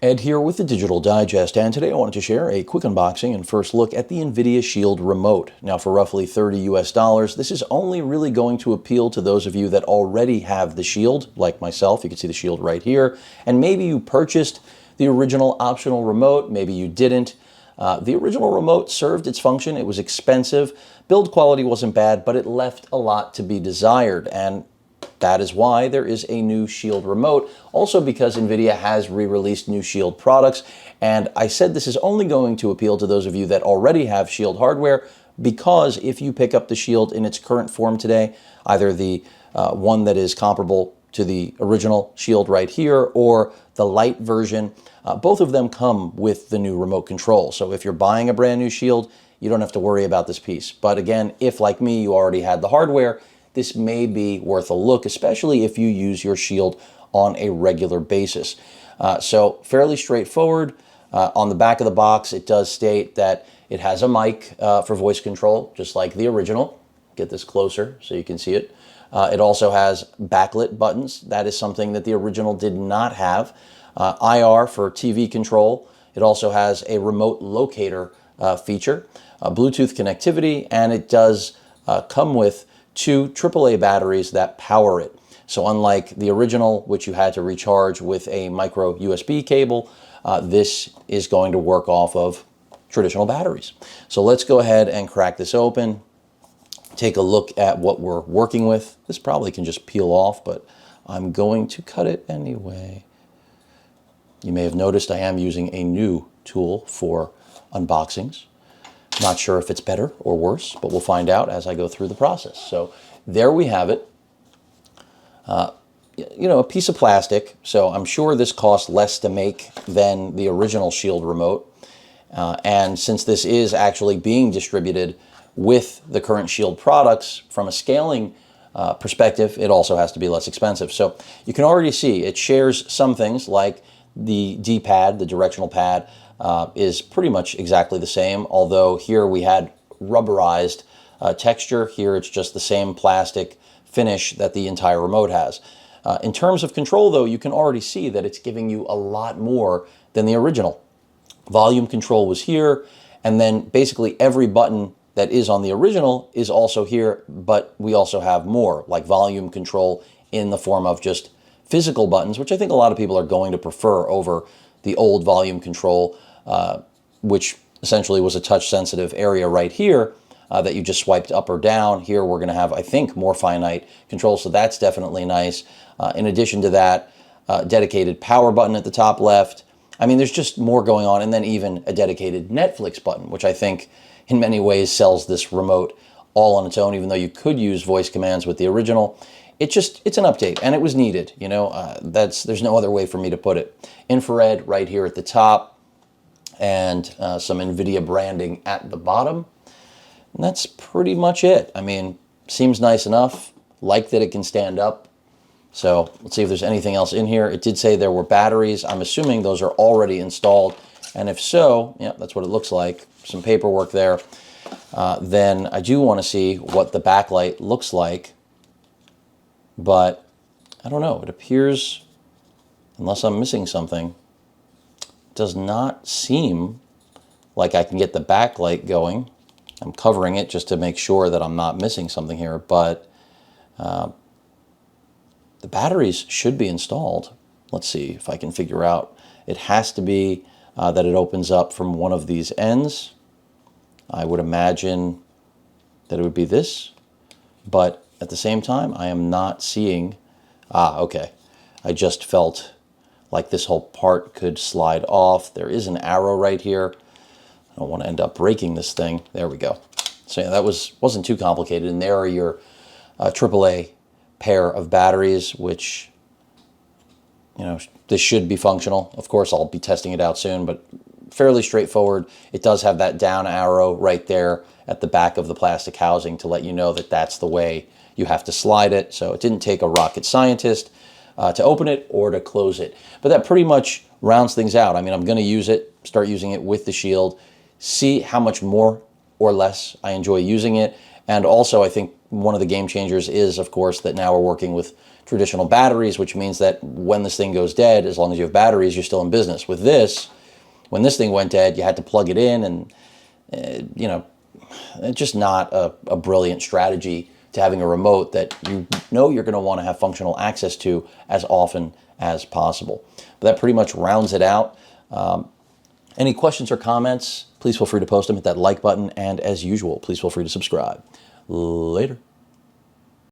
Ed here with the Digital Digest, and today I wanted to share a quick unboxing and first look at the Nvidia Shield remote. Now, for roughly $30 US, this is only really going to appeal to those of you that already have the Shield, like myself. You can see the Shield right here, and maybe you purchased the original optional remote, maybe you didn't. The original remote served its function. It was expensive. Build quality wasn't bad, but it left a lot to be desired, and that is why there is a new Shield remote. Also because Nvidia has re-released new Shield products. And I said this is only going to appeal to those of you that already have Shield hardware, because if you pick up the Shield in its current form today, either the one that is comparable to the original Shield right here or the light version, both of them come with the new remote control. So if you're buying a brand new Shield, you don't have to worry about this piece. But again, if like me, you already had the hardware, this may be worth a look, especially if you use your Shield on a regular basis. So fairly straightforward. On the back of the box, it does state that it has a mic for voice control, just like the original. Get this closer so you can see it. It also has backlit buttons. That is something that the original did not have. IR for TV control. It also has a remote locator feature, Bluetooth connectivity, and it does come with two AAA batteries that power it. So unlike the original, which you had to recharge with a micro USB cable, this is going to work off of traditional batteries. So let's go ahead and crack this open, take a look at what we're working with. This probably can just peel off, but I'm going to cut it anyway. You may have noticed I am using a new tool for unboxings. Not sure if it's better or worse, but we'll find out as I go through the process. So there we have it. A piece of plastic. So I'm sure this costs less to make than the original Shield remote. And since this is actually being distributed with the current Shield products, from a scaling perspective, it also has to be less expensive. So you can already see it shares some things, like the D-pad, the directional pad, is pretty much exactly the same, although here we had rubberized texture. Here it's just the same plastic finish that the entire remote has. In terms of control, though, you can already see that it's giving you a lot more than the original. Volume control was here, and then basically every button that is on the original is also here, but we also have more, like volume control in the form of just physical buttons, which I think a lot of people are going to prefer over the old volume control, which essentially was a touch-sensitive area right here that you just swiped up or down. Here we're going to have, I think, more finite control, so that's definitely nice. In addition to that, dedicated power button at the top left. I mean, there's just more going on, and then even a dedicated Netflix button, which I think in many ways sells this remote all on its own, even though you could use voice commands with the original. It's an update, and it was needed. There's no other way for me to put it. Infrared right here at the top, and some Nvidia branding at the bottom. And that's pretty much it. I mean, seems nice enough. Like that it can stand up. So let's see if there's anything else in here. It did say there were batteries. I'm assuming those are already installed. And if so, yeah, that's what it looks like. Some paperwork there. Then I do want to see what the backlight looks like. But I don't know. It appears, unless I'm missing something, does not seem like I can get the backlight going. I'm covering it just to make sure that I'm not missing something here, but the batteries should be installed. Let's see if I can figure out. It has to be that it opens up from one of these ends. I would imagine that it would be this, but at the same time, I am not seeing. Okay. I just felt like this whole part could slide off. There is an arrow right here. I don't want to end up breaking this thing. There we go. So yeah, that wasn't too complicated. And there are your AAA pair of batteries, which, this should be functional. Of course, I'll be testing it out soon, but fairly straightforward. It does have that down arrow right there at the back of the plastic housing to let you know that that's the way you have to slide it. So it didn't take a rocket scientist to open it or to close it. But that pretty much rounds things out. I mean, I'm going to use it, start using it with the Shield, see how much more or less I enjoy using it. And also, I think one of the game changers is, of course, that now we're working with traditional batteries, which means that when this thing goes dead, as long as you have batteries, you're still in business. With this, when this thing went dead, you had to plug it in, and it's just not a brilliant strategy to having a remote that you know you're going to want to have functional access to as often as possible. But that pretty much rounds it out. Any questions or comments, please feel free to post them. Hit that like button. And as usual, please feel free to subscribe. Later.